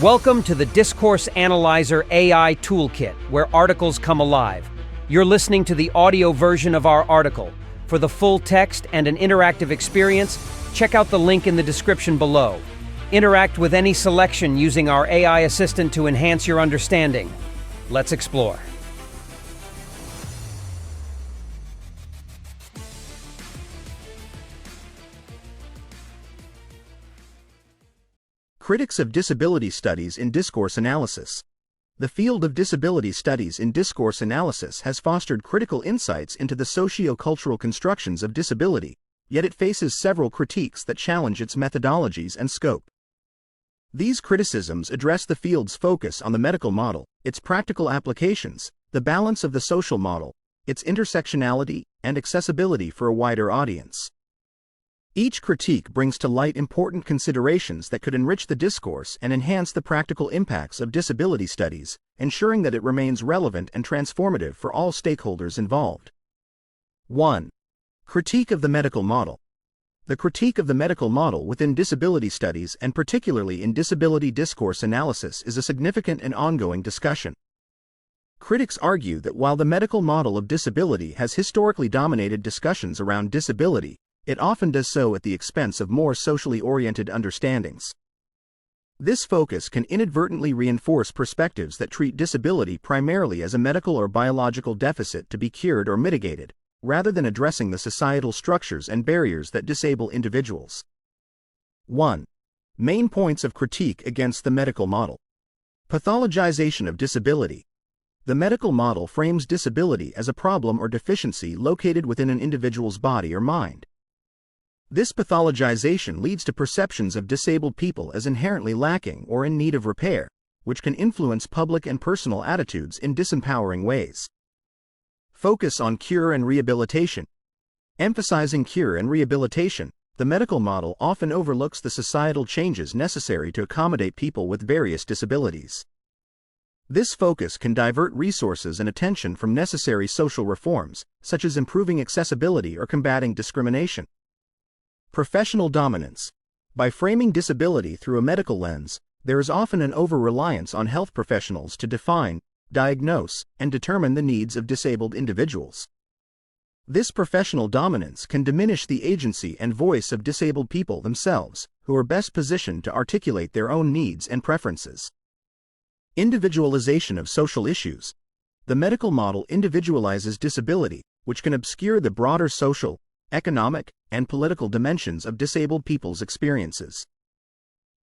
Welcome to the Discourse Analyzer AI Toolkit, where articles come alive. You're listening to the audio version of our article. For the full text and an interactive experience, check out the link in the description below. Interact with any selection using our AI assistant to enhance your understanding. Let's explore. Critics of Disability Studies in Discourse Analysis. The field of disability studies in discourse analysis has fostered critical insights into the socio-cultural constructions of disability, yet it faces several critiques that challenge its methodologies and scope. These criticisms address the field's focus on the medical model, its practical applications, the balance of the social model, its intersectionality, and accessibility for a wider audience. Each critique brings to light important considerations that could enrich the discourse and enhance the practical impacts of disability studies, ensuring that it remains relevant and transformative for all stakeholders involved. 1. Critique of the medical model. The critique of the medical model within disability studies and particularly in disability discourse analysis is a significant and ongoing discussion. Critics argue that while the medical model of disability has historically dominated discussions around disability, it often does so at the expense of more socially oriented understandings. This focus can inadvertently reinforce perspectives that treat disability primarily as a medical or biological deficit to be cured or mitigated, rather than addressing the societal structures and barriers that disable individuals. 1. Main points of critique against the medical model. Pathologization of disability. The medical model frames disability as a problem or deficiency located within an individual's body or mind. This pathologization leads to perceptions of disabled people as inherently lacking or in need of repair, which can influence public and personal attitudes in disempowering ways. Focus on cure and rehabilitation. Emphasizing cure and rehabilitation, the medical model often overlooks the societal changes necessary to accommodate people with various disabilities. This focus can divert resources and attention from necessary social reforms, such as improving accessibility or combating discrimination. Professional dominance. By framing disability through a medical lens, there is often an over-reliance on health professionals to define, diagnose, and determine the needs of disabled individuals. This professional dominance can diminish the agency and voice of disabled people themselves, who are best positioned to articulate their own needs and preferences. Individualization of social issues. The medical model individualizes disability, which can obscure the broader social, economic, and political dimensions of disabled people's experiences.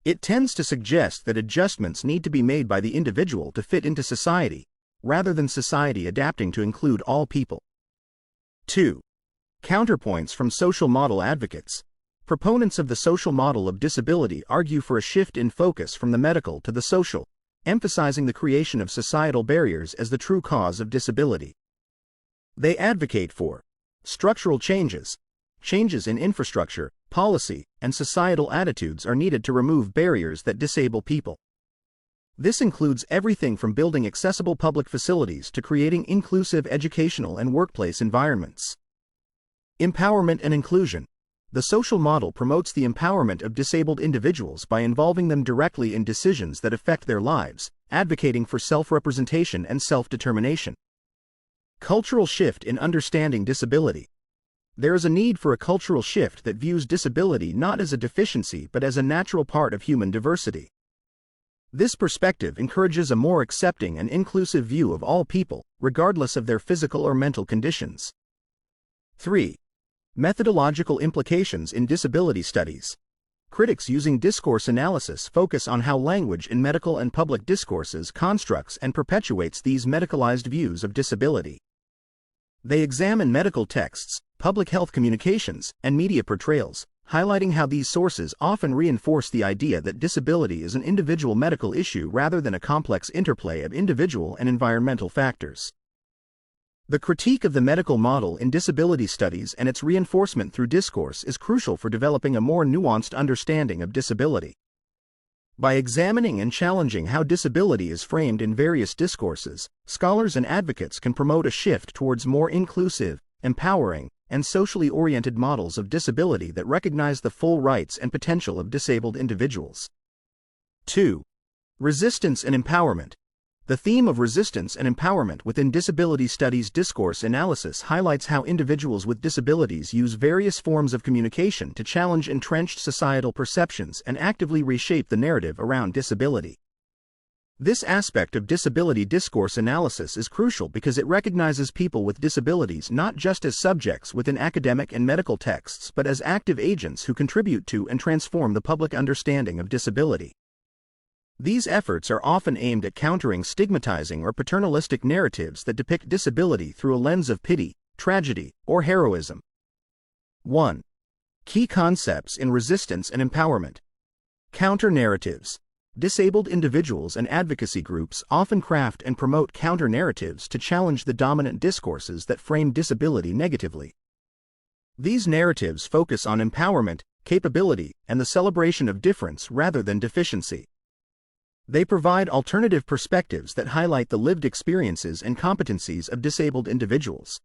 It tends to suggest that adjustments need to be made by the individual to fit into society, rather than society adapting to include all people. 2. Counterpoints from social model advocates. Proponents of the social model of disability argue for a shift in focus from the medical to the social, emphasizing the creation of societal barriers as the true cause of disability. They advocate for structural changes. Changes in infrastructure, policy, and societal attitudes are needed to remove barriers that disable people. This includes everything from building accessible public facilities to creating inclusive educational and workplace environments. Empowerment and inclusion. The social model promotes the empowerment of disabled individuals by involving them directly in decisions that affect their lives, advocating for self-representation and self-determination. Cultural shift in understanding disability. There is a need for a cultural shift that views disability not as a deficiency but as a natural part of human diversity. This perspective encourages a more accepting and inclusive view of all people, regardless of their physical or mental conditions. 3. Methodological implications in disability studies. Critics using discourse analysis focus on how language in medical and public discourses constructs and perpetuates these medicalized views of disability. They examine medical texts, public health communications, and media portrayals, highlighting how these sources often reinforce the idea that disability is an individual medical issue rather than a complex interplay of individual and environmental factors. The critique of the medical model in disability studies and its reinforcement through discourse is crucial for developing a more nuanced understanding of disability. By examining and challenging how disability is framed in various discourses, scholars and advocates can promote a shift towards more inclusive, empowering, and socially oriented models of disability that recognize the full rights and potential of disabled individuals. 2. Resistance and empowerment. The theme of resistance and empowerment within disability studies discourse analysis highlights how individuals with disabilities use various forms of communication to challenge entrenched societal perceptions and actively reshape the narrative around disability. This aspect of disability discourse analysis is crucial because it recognizes people with disabilities not just as subjects within academic and medical texts but as active agents who contribute to and transform the public understanding of disability. These efforts are often aimed at countering stigmatizing or paternalistic narratives that depict disability through a lens of pity, tragedy, or heroism. 1. Key concepts in resistance and empowerment. Counter-narratives. Disabled individuals and advocacy groups often craft and promote counter-narratives to challenge the dominant discourses that frame disability negatively. These narratives focus on empowerment, capability, and the celebration of difference rather than deficiency. They provide alternative perspectives that highlight the lived experiences and competencies of disabled individuals.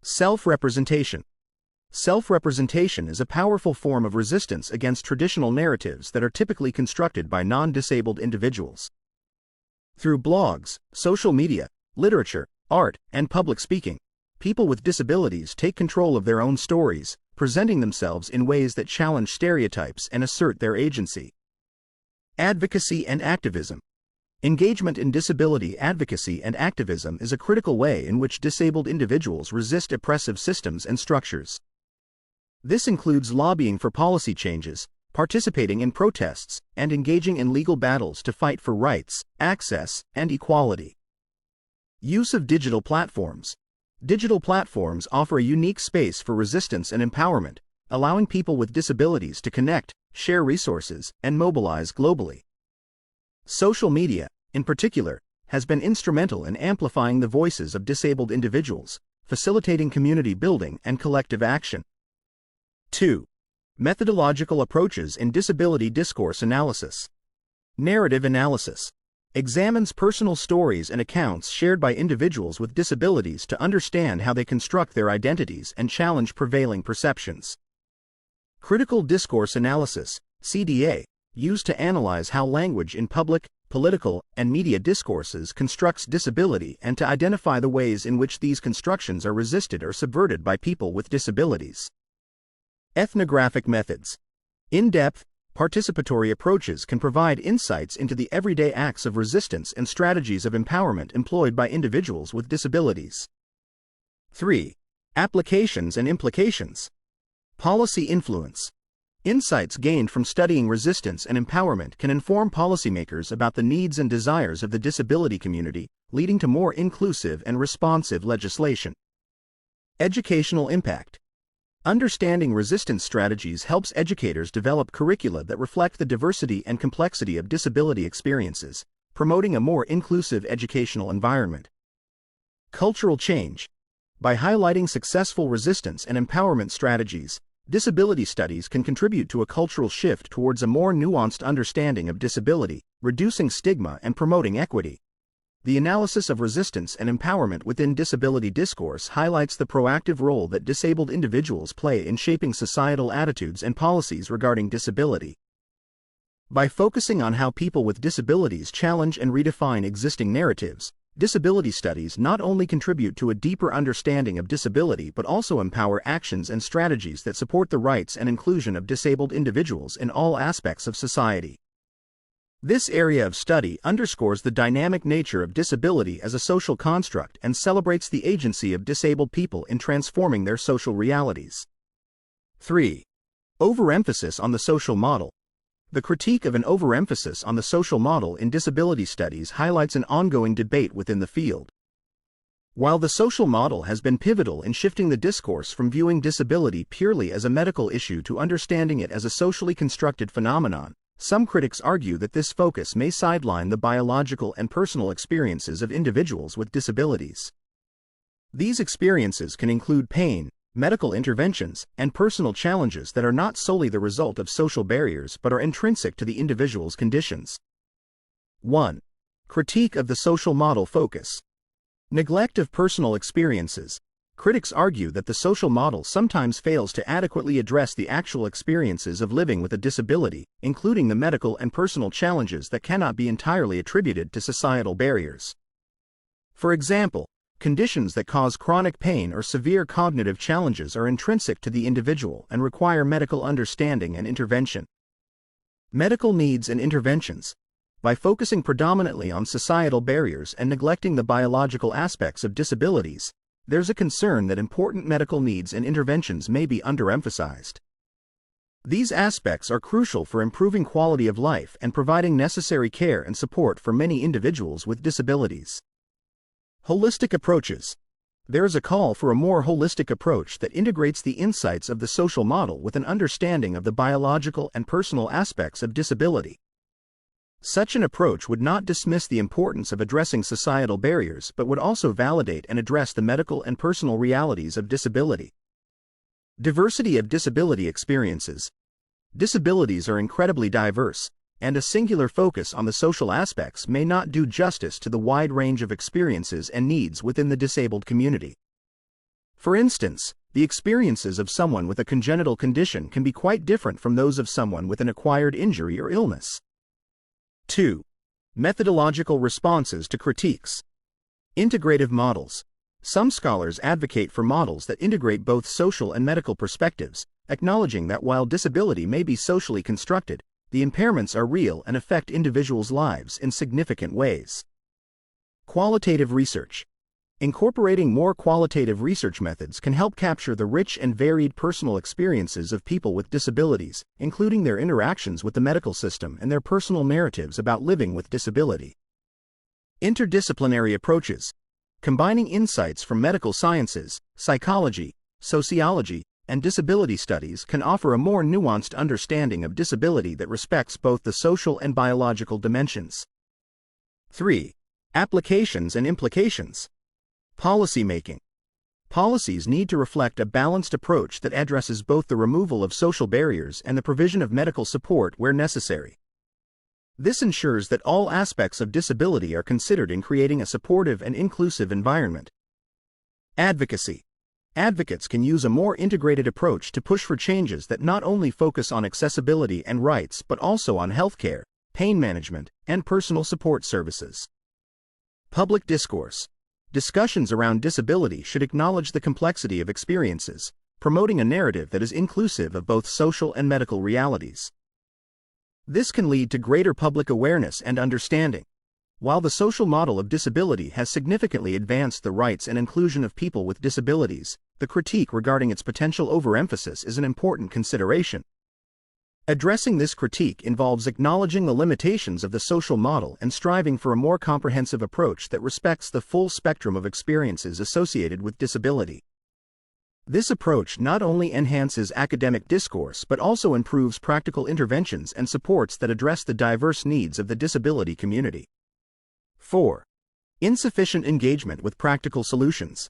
Self-representation. Self-representation is a powerful form of resistance against traditional narratives that are typically constructed by non-disabled individuals. Through blogs, social media, literature, art, and public speaking, people with disabilities take control of their own stories, presenting themselves in ways that challenge stereotypes and assert their agency. Advocacy and activism. Engagement in disability advocacy and activism is a critical way in which disabled individuals resist oppressive systems and structures. This includes lobbying for policy changes, participating in protests, and engaging in legal battles to fight for rights, access, and equality. Use of digital platforms. Digital platforms offer a unique space for resistance and empowerment, allowing people with disabilities to connect, share resources, and mobilize globally. Social media, in particular, has been instrumental in amplifying the voices of disabled individuals, facilitating community building and collective action. 2. Methodological approaches in disability discourse analysis. Narrative analysis examines personal stories and accounts shared by individuals with disabilities to understand how they construct their identities and challenge prevailing perceptions. Critical discourse analysis, CDA, used to analyze how language in public, political, and media discourses constructs disability and to identify the ways in which these constructions are resisted or subverted by people with disabilities. Ethnographic methods. In-depth, participatory approaches can provide insights into the everyday acts of resistance and strategies of empowerment employed by individuals with disabilities. 3. Applications and implications. Policy influence. Insights gained from studying resistance and empowerment can inform policymakers about the needs and desires of the disability community, leading to more inclusive and responsive legislation. Educational impact. Understanding resistance strategies helps educators develop curricula that reflect the diversity and complexity of disability experiences, promoting a more inclusive educational environment. Cultural change. By highlighting successful resistance and empowerment strategies, disability studies can contribute to a cultural shift towards a more nuanced understanding of disability, reducing stigma and promoting equity. The analysis of resistance and empowerment within disability discourse highlights the proactive role that disabled individuals play in shaping societal attitudes and policies regarding disability. By focusing on how people with disabilities challenge and redefine existing narratives, disability studies not only contribute to a deeper understanding of disability but also empower actions and strategies that support the rights and inclusion of disabled individuals in all aspects of society. This area of study underscores the dynamic nature of disability as a social construct and celebrates the agency of disabled people in transforming their social realities. 3. Overemphasis on the social model. The critique of an overemphasis on the social model in disability studies highlights an ongoing debate within the field. While the social model has been pivotal in shifting the discourse from viewing disability purely as a medical issue to understanding it as a socially constructed phenomenon, some critics argue that this focus may sideline the biological and personal experiences of individuals with disabilities. These experiences can include pain, medical interventions, and personal challenges that are not solely the result of social barriers but are intrinsic to the individual's conditions. 1. Critique of the social model focus. Neglect of personal experiences. Critics argue that the social model sometimes fails to adequately address the actual experiences of living with a disability, including the medical and personal challenges that cannot be entirely attributed to societal barriers. For example, conditions that cause chronic pain or severe cognitive challenges are intrinsic to the individual and require medical understanding and intervention. Medical needs and interventions. By focusing predominantly on societal barriers and neglecting the biological aspects of disabilities, there's a concern that important medical needs and interventions may be underemphasized. These aspects are crucial for improving quality of life and providing necessary care and support for many individuals with disabilities. Holistic approaches. There is a call for a more holistic approach that integrates the insights of the social model with an understanding of the biological and personal aspects of disability. Such an approach would not dismiss the importance of addressing societal barriers but would also validate and address the medical and personal realities of disability. Diversity of disability experiences. Disabilities are incredibly diverse, and a singular focus on the social aspects may not do justice to the wide range of experiences and needs within the disabled community. For instance, the experiences of someone with a congenital condition can be quite different from those of someone with an acquired injury or illness. 2. Methodological responses to critiques. Integrative models. Some scholars advocate for models that integrate both social and medical perspectives, acknowledging that while disability may be socially constructed, the impairments are real and affect individuals' lives in significant ways. Qualitative research. Incorporating more qualitative research methods can help capture the rich and varied personal experiences of people with disabilities, including their interactions with the medical system and their personal narratives about living with disability. Interdisciplinary approaches. Combining insights from medical sciences, psychology, sociology, and disability studies can offer a more nuanced understanding of disability that respects both the social and biological dimensions. 3. Applications and implications. Policymaking. Policies need to reflect a balanced approach that addresses both the removal of social barriers and the provision of medical support where necessary. This ensures that all aspects of disability are considered in creating a supportive and inclusive environment. Advocacy. Advocates can use a more integrated approach to push for changes that not only focus on accessibility and rights but also on healthcare, pain management, and personal support services. Public discourse. Discussions around disability should acknowledge the complexity of experiences, promoting a narrative that is inclusive of both social and medical realities. This can lead to greater public awareness and understanding. While the social model of disability has significantly advanced the rights and inclusion of people with disabilities, the critique regarding its potential overemphasis is an important consideration. Addressing this critique involves acknowledging the limitations of the social model and striving for a more comprehensive approach that respects the full spectrum of experiences associated with disability. This approach not only enhances academic discourse but also improves practical interventions and supports that address the diverse needs of the disability community. 4. Insufficient engagement with practical solutions.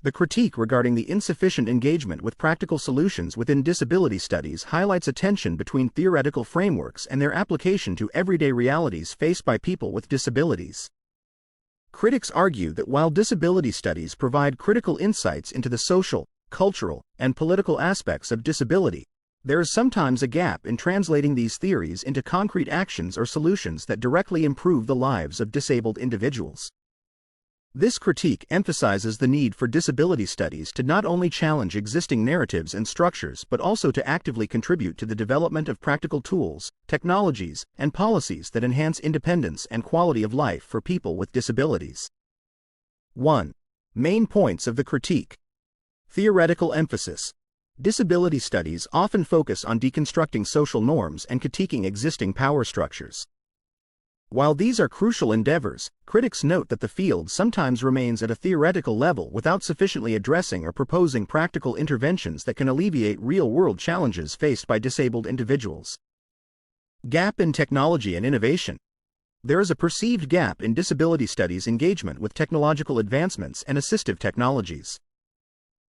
The critique regarding the insufficient engagement with practical solutions within disability studies highlights a tension between theoretical frameworks and their application to everyday realities faced by people with disabilities. Critics argue that while disability studies provide critical insights into the social, cultural, and political aspects of disability, there is sometimes a gap in translating these theories into concrete actions or solutions that directly improve the lives of disabled individuals. This critique emphasizes the need for disability studies to not only challenge existing narratives and structures but also to actively contribute to the development of practical tools, technologies, and policies that enhance independence and quality of life for people with disabilities. 1. Main points of the critique. Theoretical emphasis. Disability studies often focus on deconstructing social norms and critiquing existing power structures. While these are crucial endeavors, critics note that the field sometimes remains at a theoretical level without sufficiently addressing or proposing practical interventions that can alleviate real-world challenges faced by disabled individuals. Gap in technology and innovation. There is a perceived gap in disability studies engagement with technological advancements and assistive technologies.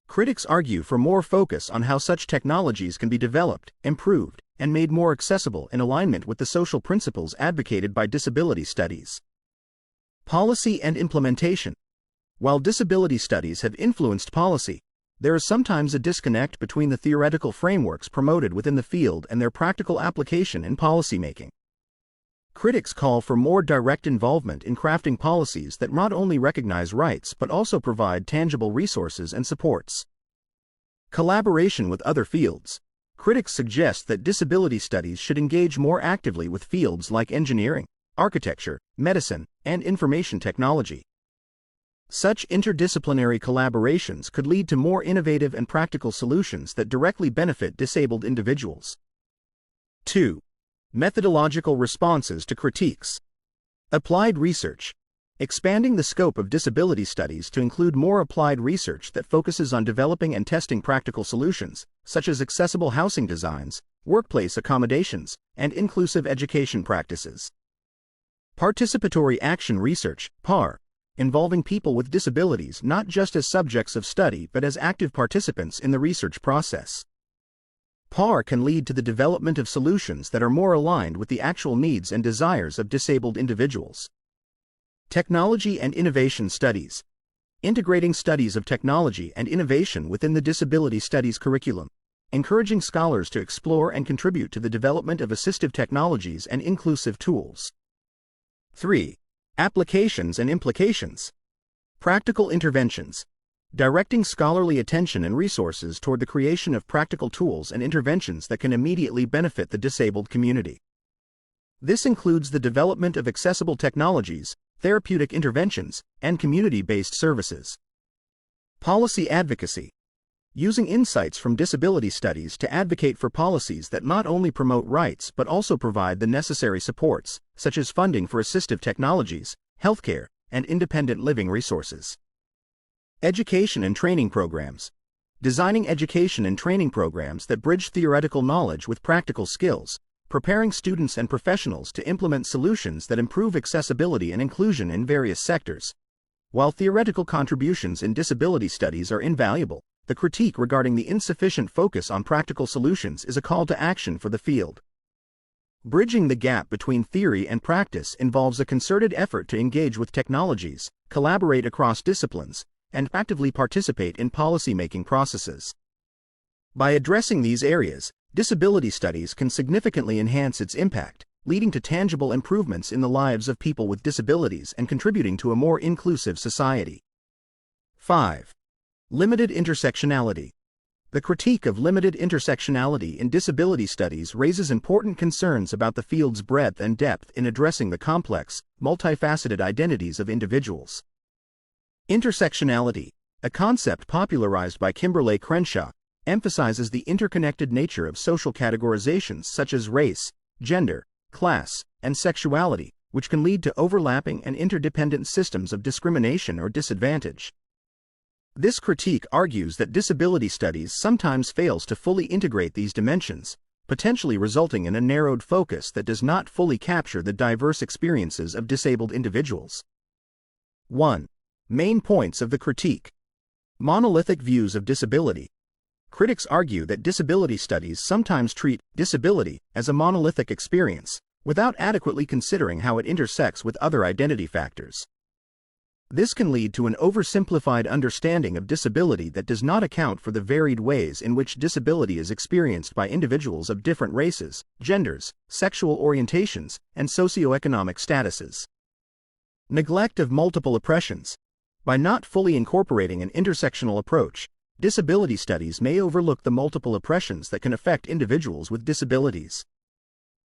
Critics argue for more focus on how such technologies can be developed, improved, and made more accessible in alignment with the social principles advocated by disability studies. Policy and implementation. While disability studies have influenced policy, there is sometimes a disconnect between the theoretical frameworks promoted within the field and their practical application in policymaking. Critics call for more direct involvement in crafting policies that not only recognize rights but also provide tangible resources and supports. Collaboration with other fields. Critics suggest that disability studies should engage more actively with fields like engineering, architecture, medicine, and information technology. Such interdisciplinary collaborations could lead to more innovative and practical solutions that directly benefit disabled individuals. 2. Methodological responses to critiques. Applied research. Expanding the scope of disability studies to include more applied research that focuses on developing and testing practical solutions, such as accessible housing designs, workplace accommodations, and inclusive education practices. Participatory action research, PAR, involving people with disabilities not just as subjects of study but as active participants in the research process. PAR can lead to the development of solutions that are more aligned with the actual needs and desires of disabled individuals. Technology and innovation studies. Integrating studies of technology and innovation within the disability studies curriculum, encouraging scholars to explore and contribute to the development of assistive technologies and inclusive tools. 3. Applications and implications. Practical interventions. Directing scholarly attention and resources toward the creation of practical tools and interventions that can immediately benefit the disabled community. This includes the development of accessible technologies, therapeutic interventions, and community-based services. Policy advocacy. Using insights from disability studies to advocate for policies that not only promote rights but also provide the necessary supports, such as funding for assistive technologies, healthcare, and independent living resources. Education and training programs. Designing education and training programs that bridge theoretical knowledge with practical skills, preparing students and professionals to implement solutions that improve accessibility and inclusion in various sectors. While theoretical contributions in disability studies are invaluable, the critique regarding the insufficient focus on practical solutions is a call to action for the field. Bridging the gap between theory and practice involves a concerted effort to engage with technologies, collaborate across disciplines, and actively participate in policymaking processes. By addressing these areas, disability studies can significantly enhance its impact, leading to tangible improvements in the lives of people with disabilities and contributing to a more inclusive society. 5. Limited intersectionality. The critique of limited intersectionality in disability studies raises important concerns about the field's breadth and depth in addressing the complex, multifaceted identities of individuals. Intersectionality, a concept popularized by Kimberlé Crenshaw, emphasizes the interconnected nature of social categorizations such as race, gender, class, and sexuality, which can lead to overlapping and interdependent systems of discrimination or disadvantage. This critique argues that disability studies sometimes fails to fully integrate these dimensions, potentially resulting in a narrowed focus that does not fully capture the diverse experiences of disabled individuals. 1. Main points of the critique. Monolithic views of disability. Critics argue that disability studies sometimes treat disability as a monolithic experience, without adequately considering how it intersects with other identity factors. This can lead to an oversimplified understanding of disability that does not account for the varied ways in which disability is experienced by individuals of different races, genders, sexual orientations, and socioeconomic statuses. Neglect of multiple oppressions. By not fully incorporating an intersectional approach, disability studies may overlook the multiple oppressions that can affect individuals with disabilities.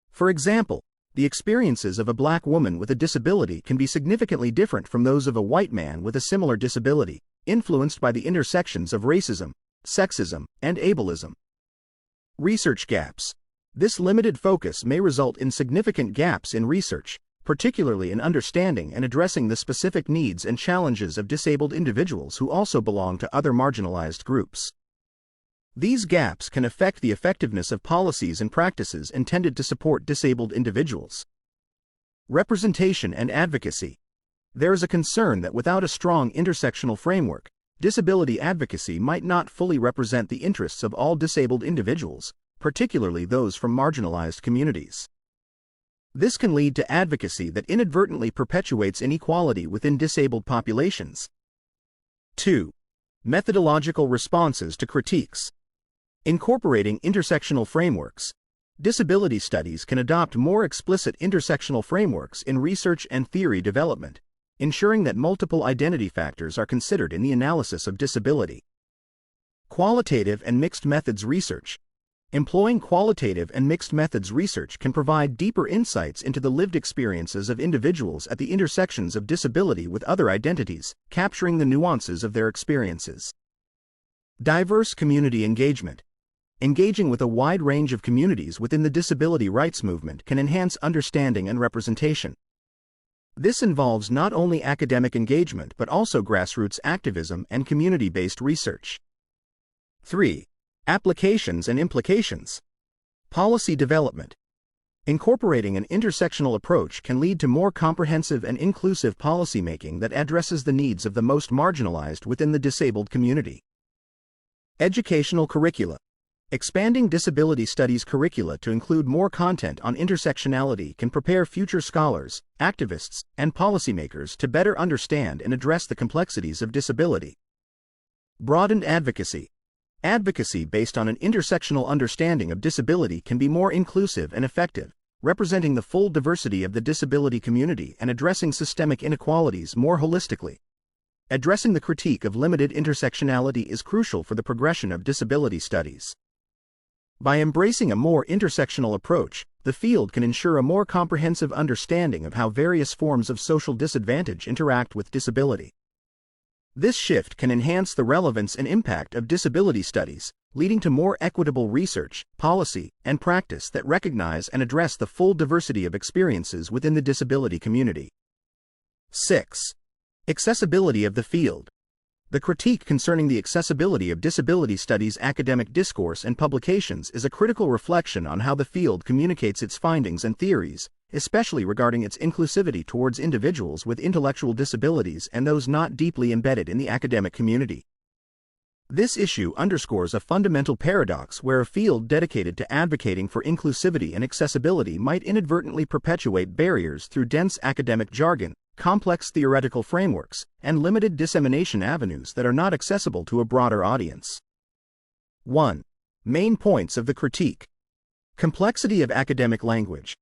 For example, the experiences of a black woman with a disability can be significantly different from those of a white man with a similar disability, influenced by the intersections of racism, sexism, and ableism. Research gaps. This limited focus may result in significant gaps in research, particularly in understanding and addressing the specific needs and challenges of disabled individuals who also belong to other marginalized groups. These gaps can affect the effectiveness of policies and practices intended to support disabled individuals. Representation and advocacy. There is a concern that without a strong intersectional framework, disability advocacy might not fully represent the interests of all disabled individuals, particularly those from marginalized communities. This can lead to advocacy that inadvertently perpetuates inequality within disabled populations. 2. Methodological responses to critiques. Incorporating intersectional frameworks. Disability studies can adopt more explicit intersectional frameworks in research and theory development, ensuring that multiple identity factors are considered in the analysis of disability. Qualitative and mixed methods research. Employing qualitative and mixed methods research can provide deeper insights into the lived experiences of individuals at the intersections of disability with other identities, capturing the nuances of their experiences. Diverse community engagement. Engaging with a wide range of communities within the disability rights movement can enhance understanding and representation. This involves not only academic engagement but also grassroots activism and community-based research. 3. Applications and implications. Policy development. Incorporating an intersectional approach can lead to more comprehensive and inclusive policymaking that addresses the needs of the most marginalized within the disabled community. Educational curricula. Expanding disability studies curricula to include more content on intersectionality can prepare future scholars, activists, and policymakers to better understand and address the complexities of disability. Broadened advocacy. Advocacy based on an intersectional understanding of disability can be more inclusive and effective, representing the full diversity of the disability community and addressing systemic inequalities more holistically. Addressing the critique of limited intersectionality is crucial for the progression of disability studies. By embracing a more intersectional approach, the field can ensure a more comprehensive understanding of how various forms of social disadvantage interact with disability. This shift can enhance the relevance and impact of disability studies, leading to more equitable research, policy, and practice that recognize and address the full diversity of experiences within the disability community. 6. Accessibility of the field. The critique concerning the accessibility of disability studies academic discourse and publications is a critical reflection on how the field communicates its findings and theories, especially regarding its inclusivity towards individuals with intellectual disabilities and those not deeply embedded in the academic community. This issue underscores a fundamental paradox where a field dedicated to advocating for inclusivity and accessibility might inadvertently perpetuate barriers through dense academic jargon, complex theoretical frameworks, and limited dissemination avenues that are not accessible to a broader audience. 1. Main points of the critique. Complexity of academic language.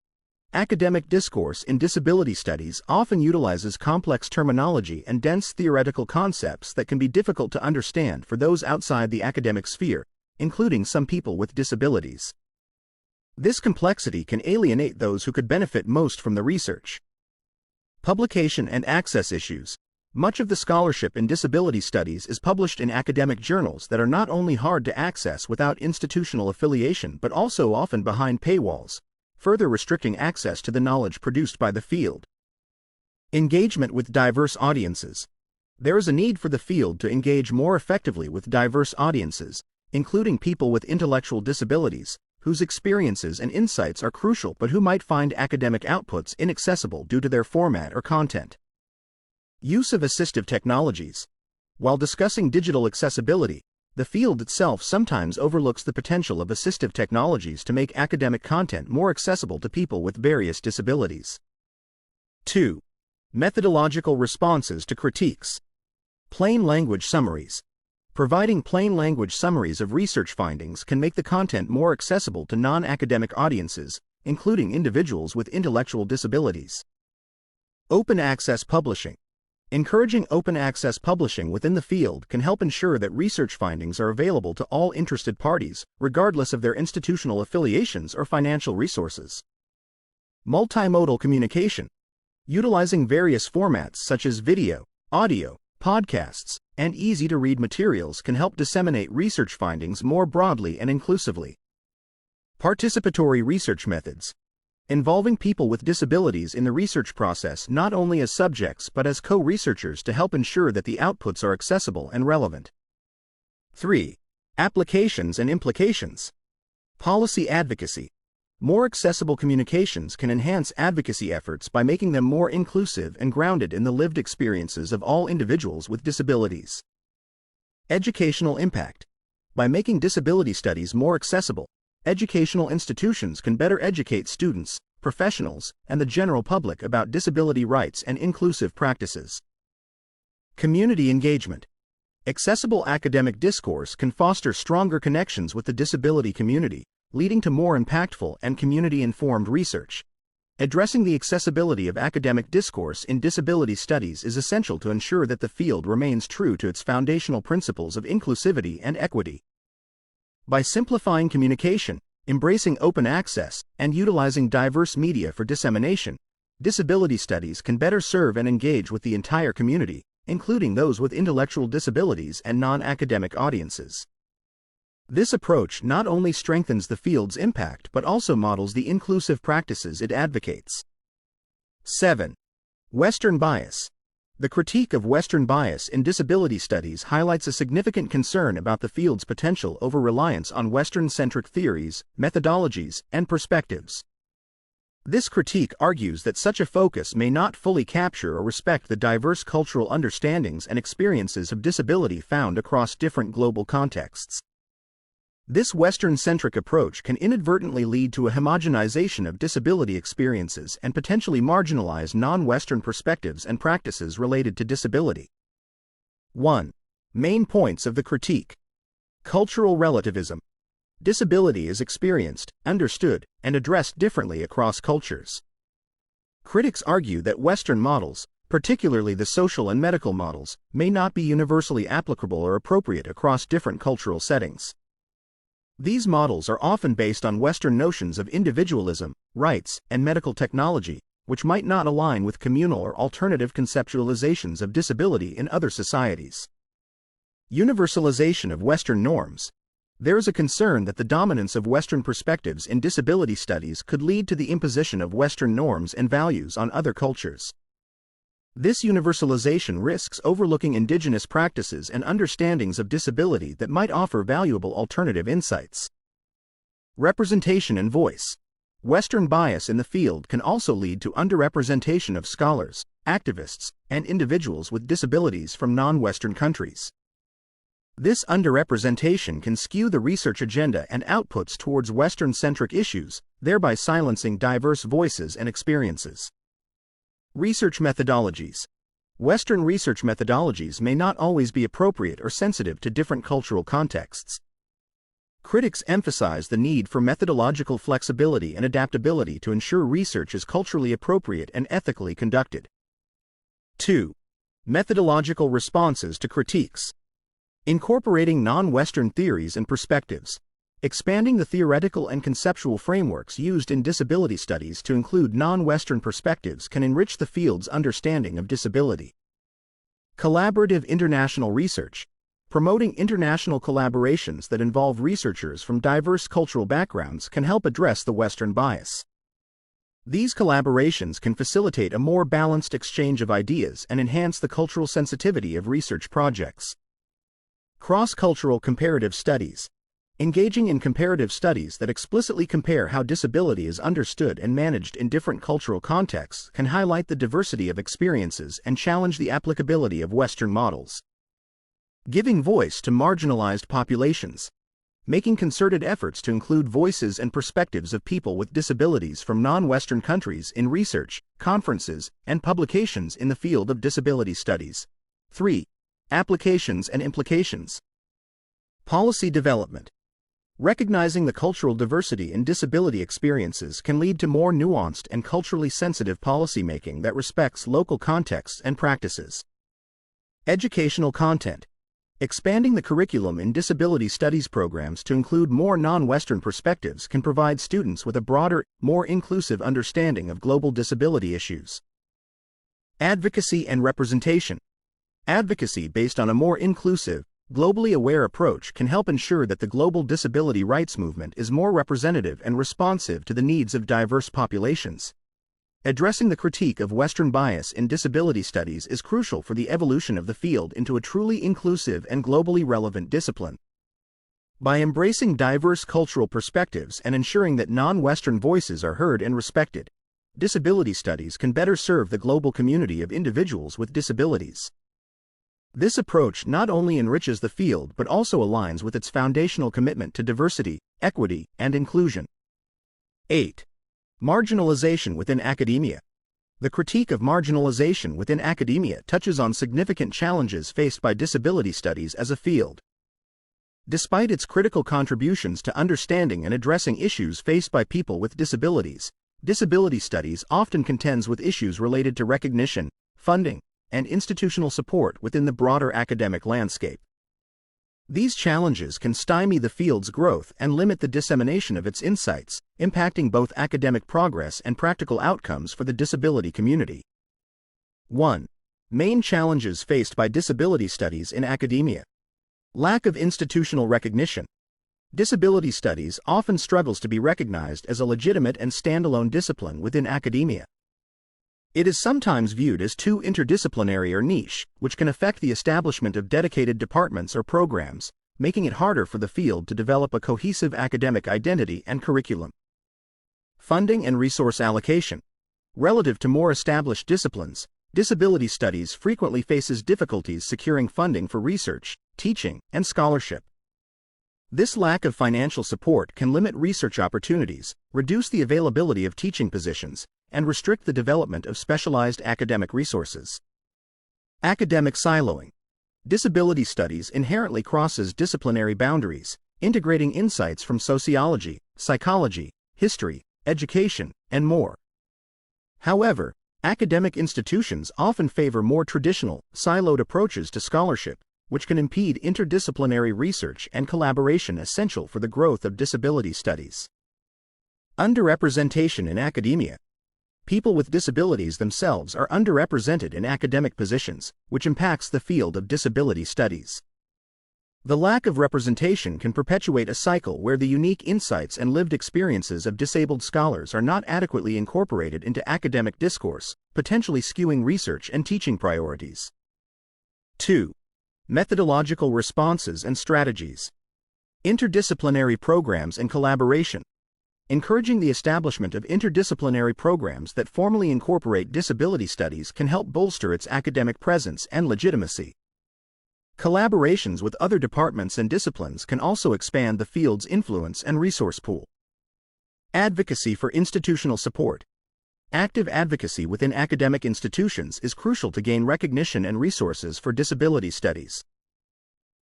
Academic discourse in disability studies often utilizes complex terminology and dense theoretical concepts that can be difficult to understand for those outside the academic sphere, including some people with disabilities. This complexity can alienate those who could benefit most from the research. Publication and access issues. Much of the scholarship in disability studies is published in academic journals that are not only hard to access without institutional affiliation but also often behind paywalls, further restricting access to the knowledge produced by the field. Engagement with diverse audiences. There is a need for the field to engage more effectively with diverse audiences, including people with intellectual disabilities, whose experiences and insights are crucial but who might find academic outputs inaccessible due to their format or content. Use of assistive technologies. While discussing digital accessibility, the field itself sometimes overlooks the potential of assistive technologies to make academic content more accessible to people with various disabilities. 2. Methodological responses to critiques. Plain language summaries. Providing plain language summaries of research findings can make the content more accessible to non-academic audiences, including individuals with intellectual disabilities. Open access publishing. Encouraging open access publishing within the field can help ensure that research findings are available to all interested parties, regardless of their institutional affiliations or financial resources. Multimodal communication. Utilizing various formats such as video, audio, podcasts, and easy-to-read materials can help disseminate research findings more broadly and inclusively. Participatory research methods. Involving people with disabilities in the research process not only as subjects but as co-researchers to help ensure that the outputs are accessible and relevant. 3. Applications and implications. Policy advocacy. More accessible communications can enhance advocacy efforts by making them more inclusive and grounded in the lived experiences of all individuals with disabilities. Educational impact. By making disability studies more accessible, educational institutions can better educate students, professionals, and the general public about disability rights and inclusive practices. Community engagement. Accessible academic discourse can foster stronger connections with the disability community, leading to more impactful and community-informed research. Addressing the accessibility of academic discourse in disability studies is essential to ensure that the field remains true to its foundational principles of inclusivity and equity. By simplifying communication, embracing open access, and utilizing diverse media for dissemination, disability studies can better serve and engage with the entire community, including those with intellectual disabilities and non-academic audiences. This approach not only strengthens the field's impact but also models the inclusive practices it advocates. 7. Western bias. The critique of Western bias in disability studies highlights a significant concern about the field's potential over-reliance on Western-centric theories, methodologies, and perspectives. This critique argues that such a focus may not fully capture or respect the diverse cultural understandings and experiences of disability found across different global contexts. This Western-centric approach can inadvertently lead to a homogenization of disability experiences and potentially marginalize non-Western perspectives and practices related to disability. 1. Main points of the critique. Cultural relativism. Disability is experienced, understood, and addressed differently across cultures. Critics argue that Western models, particularly the social and medical models, may not be universally applicable or appropriate across different cultural settings. These models are often based on Western notions of individualism, rights, and medical technology, which might not align with communal or alternative conceptualizations of disability in other societies. Universalization of Western norms. There is a concern that the dominance of Western perspectives in disability studies could lead to the imposition of Western norms and values on other cultures. This universalization risks overlooking indigenous practices and understandings of disability that might offer valuable alternative insights. Representation and voice. Western bias in the field can also lead to underrepresentation of scholars, activists, and individuals with disabilities from non-Western countries. This underrepresentation can skew the research agenda and outputs towards Western-centric issues, thereby silencing diverse voices and experiences. Research methodologies. Western research methodologies may not always be appropriate or sensitive to different cultural contexts. Critics emphasize the need for methodological flexibility and adaptability to ensure research is culturally appropriate and ethically conducted. 2. Methodological responses to critiques. Incorporating non-Western theories and perspectives. Expanding the theoretical and conceptual frameworks used in disability studies to include non-Western perspectives can enrich the field's understanding of disability. Collaborative international research. Promoting international collaborations that involve researchers from diverse cultural backgrounds can help address the Western bias. These collaborations can facilitate a more balanced exchange of ideas and enhance the cultural sensitivity of research projects. Cross-cultural comparative studies. Engaging in comparative studies that explicitly compare how disability is understood and managed in different cultural contexts can highlight the diversity of experiences and challenge the applicability of Western models. Giving voice to marginalized populations. Making concerted efforts to include voices and perspectives of people with disabilities from non-Western countries in research, conferences, and publications in the field of disability studies. 3. Applications and implications. Policy development. Recognizing the cultural diversity in disability experiences can lead to more nuanced and culturally sensitive policymaking that respects local contexts and practices. Educational content. Expanding the curriculum in disability studies programs to include more non-Western perspectives can provide students with a broader, more inclusive understanding of global disability issues. Advocacy and representation. Advocacy based on a more inclusive, globally aware approach can help ensure that the global disability rights movement is more representative and responsive to the needs of diverse populations. Addressing the critique of Western bias in disability studies is crucial for the evolution of the field into a truly inclusive and globally relevant discipline. By embracing diverse cultural perspectives and ensuring that non-Western voices are heard and respected, disability studies can better serve the global community of individuals with disabilities. This approach not only enriches the field but also aligns with its foundational commitment to diversity, equity, and inclusion. 8. Marginalization within academia. The critique of marginalization within academia touches on significant challenges faced by disability studies as a field. Despite its critical contributions to understanding and addressing issues faced by people with disabilities, disability studies often contends with issues related to recognition, funding, and institutional support within the broader academic landscape. These challenges can stymie the field's growth and limit the dissemination of its insights, impacting both academic progress and practical outcomes for the disability community. 1. Main challenges faced by disability studies in academia. Lack of institutional recognition. Disability studies often struggles to be recognized as a legitimate and standalone discipline within academia. It is sometimes viewed as too interdisciplinary or niche, which can affect the establishment of dedicated departments or programs, making it harder for the field to develop a cohesive academic identity and curriculum. Funding and resource allocation. Relative to more established disciplines, disability studies frequently faces difficulties securing funding for research, teaching, and scholarship. This lack of financial support can limit research opportunities, reduce the availability of teaching positions, and restrict the development of specialized academic resources. Academic siloing. Disability studies inherently crosses disciplinary boundaries, integrating insights from sociology, psychology, history, education, and more. However, academic institutions often favor more traditional, siloed approaches to scholarship, which can impede interdisciplinary research and collaboration essential for the growth of disability studies. Underrepresentation in academia. People with disabilities themselves are underrepresented in academic positions, which impacts the field of disability studies. The lack of representation can perpetuate a cycle where the unique insights and lived experiences of disabled scholars are not adequately incorporated into academic discourse, potentially skewing research and teaching priorities. 2. Methodological responses and strategies. Interdisciplinary programs and collaboration. Encouraging the establishment of interdisciplinary programs that formally incorporate disability studies can help bolster its academic presence and legitimacy. Collaborations with other departments and disciplines can also expand the field's influence and resource pool. Advocacy for institutional support. Active advocacy within academic institutions is crucial to gain recognition and resources for disability studies.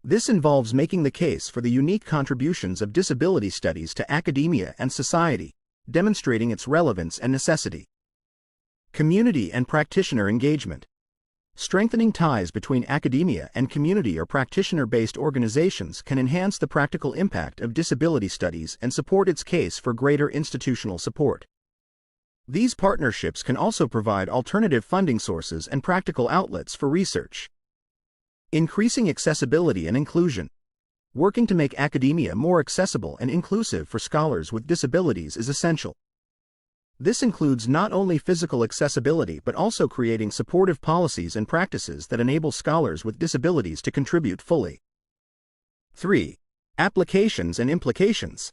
This involves making the case for the unique contributions of disability studies to academia and society, demonstrating its relevance and necessity. Community and practitioner engagement. Strengthening ties between academia and community or practitioner-based organizations can enhance the practical impact of disability studies and support its case for greater institutional support. These partnerships can also provide alternative funding sources and practical outlets for research. Increasing accessibility and inclusion. Working to make academia more accessible and inclusive for scholars with disabilities is essential. This includes not only physical accessibility but also creating supportive policies and practices that enable scholars with disabilities to contribute fully. 3. Applications and implications.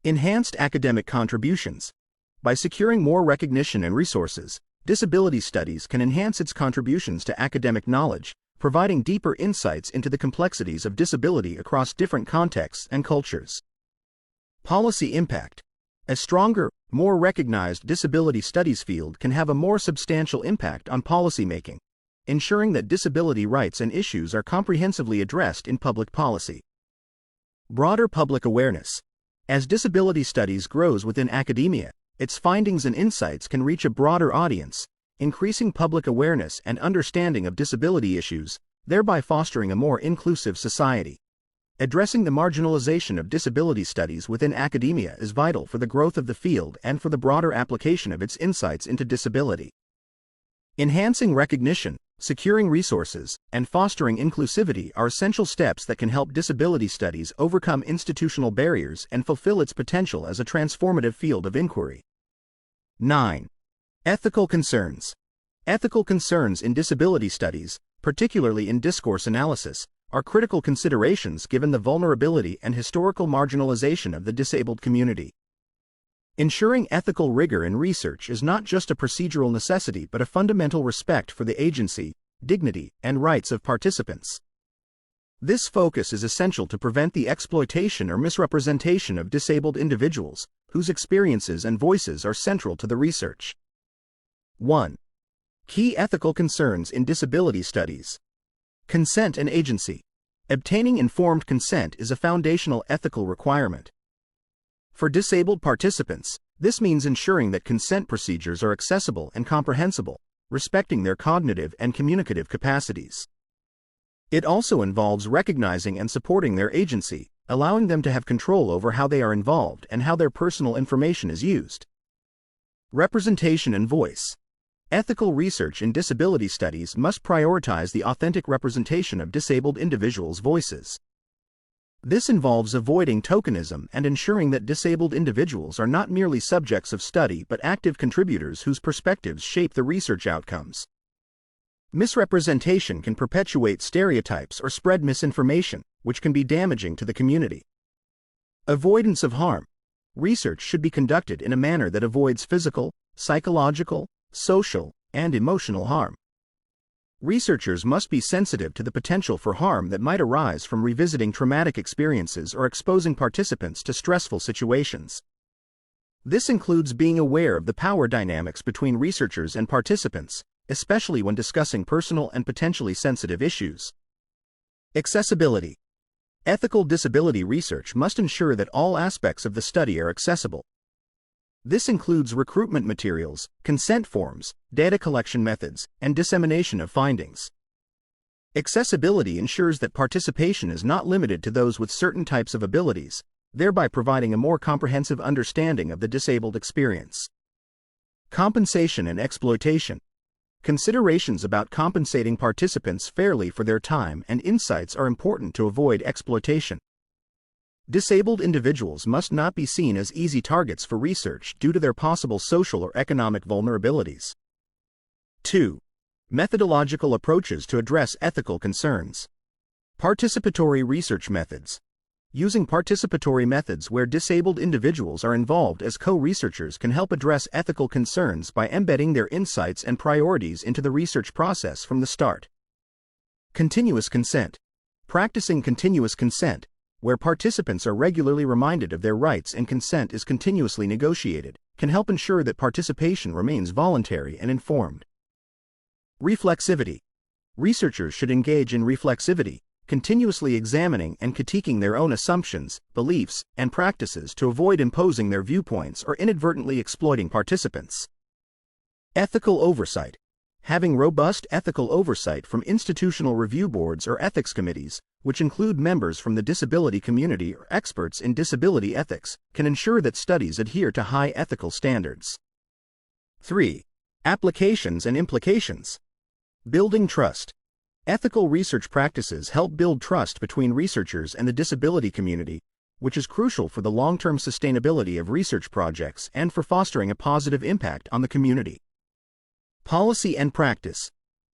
Enhanced academic contributions. By securing more recognition and resources, disability studies can enhance its contributions to academic knowledge, providing deeper insights into the complexities of disability across different contexts and cultures. Policy impact. A stronger, more recognized disability studies field can have a more substantial impact on policymaking, ensuring that disability rights and issues are comprehensively addressed in public policy. Broader public awareness. As disability studies grows within academia, its findings and insights can reach a broader audience, increasing public awareness and understanding of disability issues, thereby fostering a more inclusive society. Addressing the marginalization of disability studies within academia is vital for the growth of the field and for the broader application of its insights into disability. Enhancing recognition, securing resources, and fostering inclusivity are essential steps that can help disability studies overcome institutional barriers and fulfill its potential as a transformative field of inquiry. 9. Ethical concerns. Ethical concerns in disability studies, particularly in discourse analysis, are critical considerations given the vulnerability and historical marginalization of the disabled community. Ensuring ethical rigor in research is not just a procedural necessity but a fundamental respect for the agency, dignity, and rights of participants. This focus is essential to prevent the exploitation or misrepresentation of disabled individuals, whose experiences and voices are central to the research. 1. Key ethical concerns in disability studies. Consent and agency. Obtaining informed consent is a foundational ethical requirement. For disabled participants, this means ensuring that consent procedures are accessible and comprehensible, respecting their cognitive and communicative capacities. It also involves recognizing and supporting their agency, allowing them to have control over how they are involved and how their personal information is used. Representation and voice. Ethical research in disability studies must prioritize the authentic representation of disabled individuals' voices. This involves avoiding tokenism and ensuring that disabled individuals are not merely subjects of study but active contributors whose perspectives shape the research outcomes. Misrepresentation can perpetuate stereotypes or spread misinformation, which can be damaging to the community. Avoidance of harm. Research should be conducted in a manner that avoids physical, psychological, social, and emotional harm. Researchers must be sensitive to the potential for harm that might arise from revisiting traumatic experiences or exposing participants to stressful situations. This includes being aware of the power dynamics between researchers and participants, especially when discussing personal and potentially sensitive issues. Accessibility. Ethical disability research must ensure that all aspects of the study are accessible. This includes recruitment materials, consent forms, data collection methods, and dissemination of findings. Accessibility ensures that participation is not limited to those with certain types of abilities, thereby providing a more comprehensive understanding of the disabled experience. Compensation and exploitation. Considerations about compensating participants fairly for their time and insights are important to avoid exploitation. Disabled individuals must not be seen as easy targets for research due to their possible social or economic vulnerabilities. 2. Methodological approaches to address ethical concerns. Participatory research methods. Using participatory methods where disabled individuals are involved as co-researchers can help address ethical concerns by embedding their insights and priorities into the research process from the start. Continuous consent. Practicing continuous consent, where participants are regularly reminded of their rights and consent is continuously negotiated, can help ensure that participation remains voluntary and informed. Reflexivity. Researchers should engage in reflexivity, continuously examining and critiquing their own assumptions, beliefs, and practices to avoid imposing their viewpoints or inadvertently exploiting participants. Ethical oversight. Having robust ethical oversight from institutional review boards or ethics committees, which include members from the disability community or experts in disability ethics, can ensure that studies adhere to high ethical standards. 3. Applications and implications. Building trust. Ethical research practices help build trust between researchers and the disability community, which is crucial for the long-term sustainability of research projects and for fostering a positive impact on the community. Policy and practice.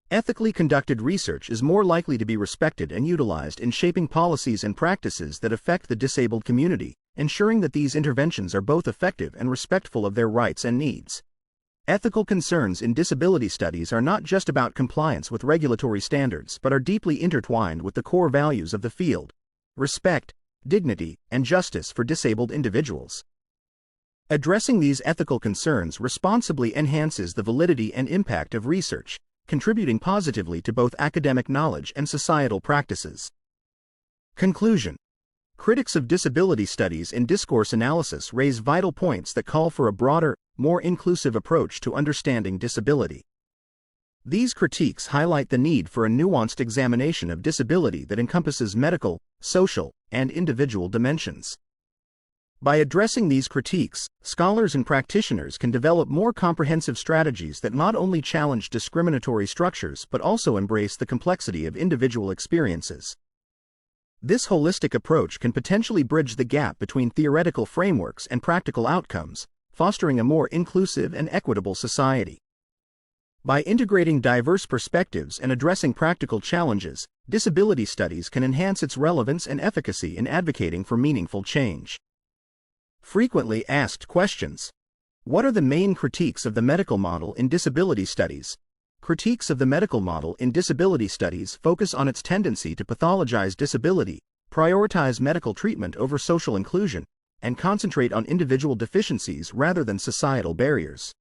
Ethically conducted research is more likely to be respected and utilized in shaping policies and practices that affect the disabled community, ensuring that these interventions are both effective and respectful of their rights and needs. Ethical concerns in disability studies are not just about compliance with regulatory standards but are deeply intertwined with the core values of the field: respect, dignity, and justice for disabled individuals. Addressing these ethical concerns responsibly enhances the validity and impact of research, contributing positively to both academic knowledge and societal practices. Conclusion. Critics of disability studies in discourse analysis raise vital points that call for a broader, more inclusive approach to understanding disability. These critiques highlight the need for a nuanced examination of disability that encompasses medical, social, and individual dimensions. By addressing these critiques, scholars and practitioners can develop more comprehensive strategies that not only challenge discriminatory structures but also embrace the complexity of individual experiences. This holistic approach can potentially bridge the gap between theoretical frameworks and practical outcomes, fostering a more inclusive and equitable society. By integrating diverse perspectives and addressing practical challenges, disability studies can enhance its relevance and efficacy in advocating for meaningful change. Frequently asked questions. What are the main critiques of the medical model in disability studies? Critiques of the medical model in disability studies focus on its tendency to pathologize disability, prioritize medical treatment over social inclusion, and concentrate on individual deficiencies rather than societal barriers.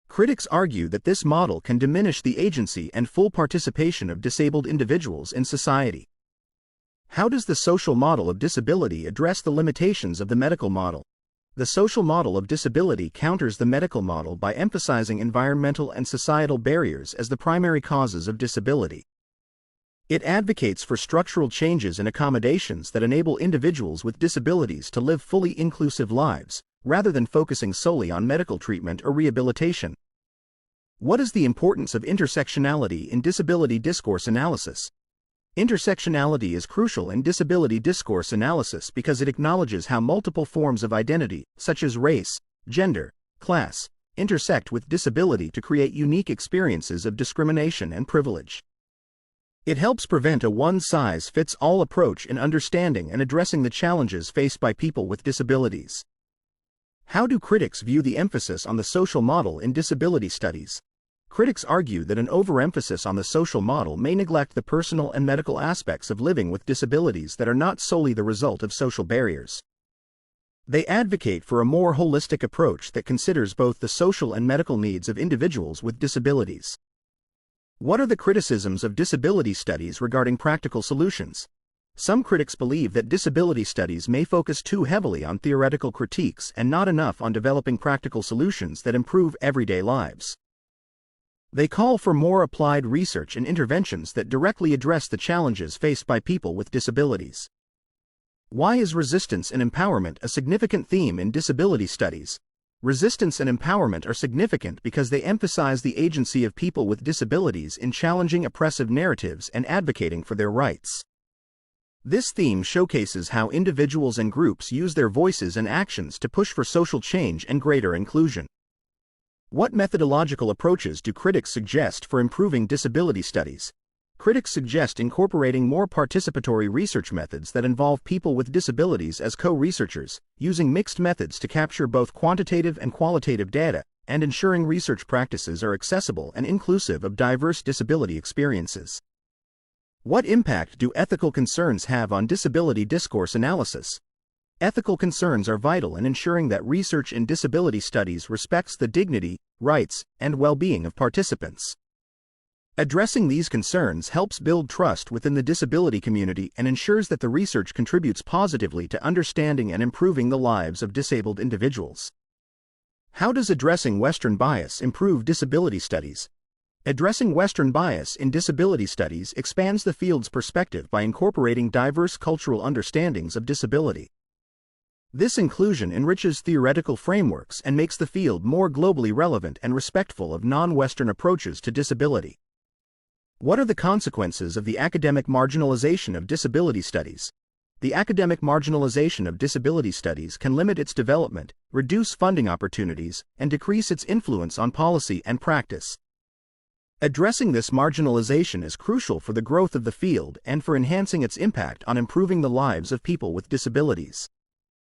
Critics argue that this model can diminish the agency and full participation of disabled individuals in society. How does the social model of disability address the limitations of the medical model? The social model of disability counters the medical model by emphasizing environmental and societal barriers as the primary causes of disability. It advocates for structural changes and accommodations that enable individuals with disabilities to live fully inclusive lives, rather than focusing solely on medical treatment or rehabilitation. What is the importance of intersectionality in disability discourse analysis? Intersectionality is crucial in disability discourse analysis because it acknowledges how multiple forms of identity, such as race, gender, class, intersect with disability to create unique experiences of discrimination and privilege. It helps prevent a one-size-fits-all approach in understanding and addressing the challenges faced by people with disabilities. How do critics view the emphasis on the social model in disability studies? Critics argue that an overemphasis on the social model may neglect the personal and medical aspects of living with disabilities that are not solely the result of social barriers. They advocate for a more holistic approach that considers both the social and medical needs of individuals with disabilities. What are the criticisms of disability studies regarding practical solutions? Some critics believe that disability studies may focus too heavily on theoretical critiques and not enough on developing practical solutions that improve everyday lives. They call for more applied research and interventions that directly address the challenges faced by people with disabilities. Why is resistance and empowerment a significant theme in disability studies? Resistance and empowerment are significant because they emphasize the agency of people with disabilities in challenging oppressive narratives and advocating for their rights. This theme showcases how individuals and groups use their voices and actions to push for social change and greater inclusion. What methodological approaches do critics suggest for improving disability studies? Critics suggest incorporating more participatory research methods that involve people with disabilities as co-researchers, using mixed methods to capture both quantitative and qualitative data, and ensuring research practices are accessible and inclusive of diverse disability experiences. What impact do ethical concerns have on disability discourse analysis? Ethical concerns are vital in ensuring that research in disability studies respects the dignity, rights, and well-being of participants. Addressing these concerns helps build trust within the disability community and ensures that the research contributes positively to understanding and improving the lives of disabled individuals. How does addressing Western bias improve disability studies? Addressing Western bias in disability studies expands the field's perspective by incorporating diverse cultural understandings of disability. This inclusion enriches theoretical frameworks and makes the field more globally relevant and respectful of non-Western approaches to disability. What are the consequences of the academic marginalization of disability studies? The academic marginalization of disability studies can limit its development, reduce funding opportunities, and decrease its influence on policy and practice. Addressing this marginalization is crucial for the growth of the field and for enhancing its impact on improving the lives of people with disabilities.